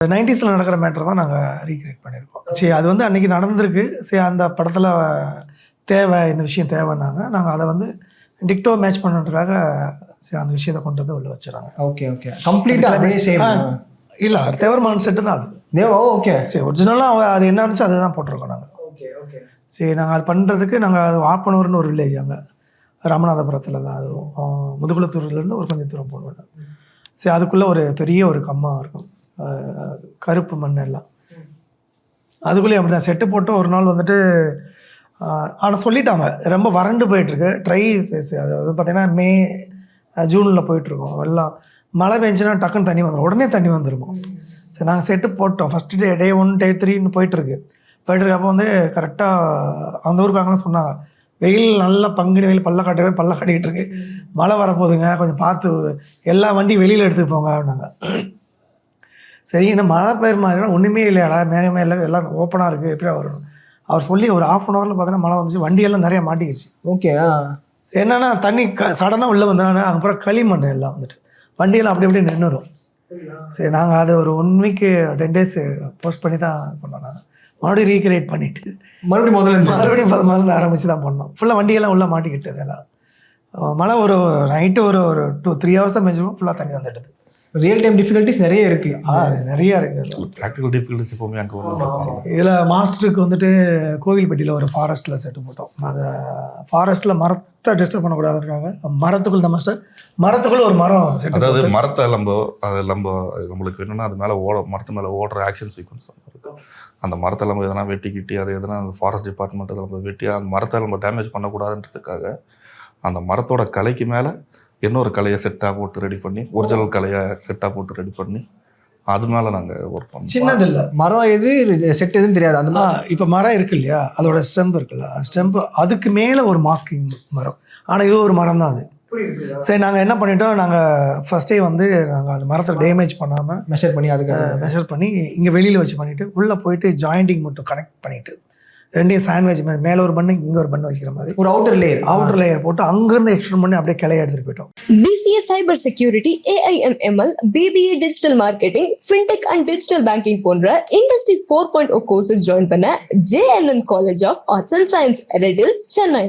90s நடக்கிற matter தான் நாங்கள் ரீக்ரியேட் பண்ணியிருக்கோம். சரி, அது வந்து அன்றைக்கி நடந்திருக்கு. சரி, அந்த படத்தில் தேவை, இந்த விஷயம் தேவைன்னாங்க. நாங்கள் அதை வந்து டிக்டோ மேட்ச் பண்ணுறதுக்காக சரி அந்த விஷயத்தை கொண்டு வந்து உள்ள வச்சுறாங்க. ஓகே ஓகே, கம்ப்ளீட்டாக அதே சேம் இல்லை, தேவர்மான் செட்டு தான் அது. ஓகே சரி, ஒரிஜினலாக அது என்ன இருந்துச்சோ அதை தான் போட்டிருக்கோம் நாங்கள். Okay okay. சரி, நாங்கள் அது பண்ணுறதுக்கு நாங்கள் அது ஆப்பனூர்னு ஒரு வில்லேஜ் அங்கே ராமநாதபுரத்தில் தான். அதுவும் முதுகுளத்தூர்லேருந்து ஒரு கொஞ்சம் தூரம் போகணும். சரி, அதுக்குள்ளே ஒரு பெரிய ஒரு கம்மா இருக்கும், கருப்பு மண் எல்லாம். அதுக்குள்ளேயே அப்படி தான் செட்டு போட்டு ஒரு நாள் வந்துட்டு ஆனால் சொல்லிட்டாங்க ரொம்ப வறண்டு போயிட்டுருக்கு, ட்ரை ஸ்பேஸ். அதாவது பார்த்திங்கன்னா ஜூனில் போயிட்டுருக்கோம். எல்லாம் மழை பெஞ்சுன்னா டக்குன்னு தண்ணி வந்துடும், உடனே தண்ணி வந்துடுமோ. சரி, நாங்கள் செட்டு போட்டோம். ஃபஸ்ட்டு டே 1 டே 3ன்னு போயிட்டுருக்கு. அப்போ வந்து கரெக்டாக அந்த ஊருக்காரங்களாம் சொன்னாங்க, வெயில் நல்லா பங்குனி வெயில் பல்ல காட்டிக்கிட்டு இருக்கு, மழை வரப்போகுதுங்க, கொஞ்சம் பார்த்து எல்லா வண்டியும் வெளியில் எடுத்துகிட்டு போங்க அப்படின்னாங்க. சரி, இன்னும் மழை பெய்யுற மாதிரினா ஒன்றுமே இல்லையாடா, மேகமே இல்லை, எல்லாம் ஓப்பனாக இருக்குது, எப்படியா வரணும். அவர் சொல்லி ஒரு 1/2 ஹவரில் பார்த்தீங்கன்னா மழை வந்துச்சு, வண்டியெல்லாம் நிறையா மாட்டிக்கிச்சு. ஓகே. என்னென்னா தண்ணி சடனாக உள்ளே வந்தோன்னா அப்புறம் களிமண் எல்லாம் வந்துட்டு வண்டியெல்லாம் அப்படி அப்படியே நின்றுடும். சரி, நாங்கள் அதை ஒரு 1 வீக் 10 days போஸ்ட் பண்ணி தான் பண்ணோம். நாங்கள் மறுபடியும் ரீக்ரியேட் பண்ணிவிட்டு மறுபடியும் ஆரம்பித்து தான் பண்ணோம். ஃபுல்லாக வண்டியெல்லாம் உள்ளே மாட்டிக்கிட்டு அதெல்லாம் மழை ஒரு நைட்டு ஒரு 2-3 hours தான் பெஞ்சிருக்கும், ஃபுல்லாக தண்ணி வந்துடுது. ரியல் டைம் டிஃபிகல்ட்டிஸ் நிறைய இருக்குது. நிறையா இருக்குது. ப்ராக்டிக்கல் டிஃபிகல்ட்டிஸ் எப்போவுமே அங்கே வரும். இதில் மாஸ்டருக்கு வந்துட்டு கோவில்பட்டியில் ஒரு ஃபாரஸ்ட்டில் செட்டு போட்டோம். அந்த ஃபாரஸ்ட்டில் மரத்தை டிஸ்டர்ப் பண்ணக்கூடாதுன்றாங்க. மரத்துக்குள்ள மரத்துக்குள்ளே ஒரு மரம் செட்டு, அதாவது மரத்தை நம்மளுக்கு என்னென்னா அது மேலே மரத்து மேலே ஓடுற ஆக்ஷன் சீக்வன்ஸ் இருக்கும். அந்த மரத்தை நம்ம எதனா வெட்டிக்கிட்டி அது எதனா அந்த ஃபாரஸ்ட் டிபார்ட்மெண்ட் அதை நம்ம வெட்டி அந்த மரத்தை நம்ம டேமேஜ் பண்ணக்கூடாதுன்றதுக்காக அந்த மரத்தோட கலைக்கு மேலே இன்னொரு கலையை செட்டாக போட்டு ரெடி பண்ணி, ஒரிஜினல் கலையை செட்டாக போட்டு ரெடி பண்ணி அது மேலே நாங்கள் ஒர்க் பண்ணோம். சின்னது இல்லை, மரம் எது செட் எதுன்னு தெரியாது. அந்த இப்போ மரம் இருக்கு இல்லையா, அதோட ஸ்டெம்ப் இருக்குல்ல, ஸ்டெம்பு அதுக்கு மேலே ஒரு மாஸ்கிங் மரம். ஆனால் இது ஒரு மரம் தான் அது. சரி, நாங்கள் என்ன பண்ணிட்டோம், நாங்கள் ஃபஸ்ட்டே வந்து நாங்கள் அந்த மரத்தை டேமேஜ் பண்ணாமல் மெஷர் பண்ணி அதுக்கு மெஷர் பண்ணி இங்கே வெளியில் வச்சு பண்ணிவிட்டு உள்ளே போயிட்டு ஜாயிண்டிங் மட்டும் கனெக்ட் பண்ணிவிட்டு ரெண்டையும் சாண்ட்விச் மாதிரி மேலே ஒரு பண்ணு இங்கே ஒரு பண்ணு வைக்கிற மாதிரி ஒரு அவுட்டர் லேயர் போட்டு அங்கேருந்து எக்ஸ்டெண்ட் பண்ணி அப்படியே கிளைய எடுத்துகிட்டு போயிட்டோம். BCA Cyber Security, AIMML, BBA Digital Marketing, FinTech and Digital Banking போன்ற Industry 4.0 courses join பண்ண JNN College of Arts and Science, Redhill, Chennai.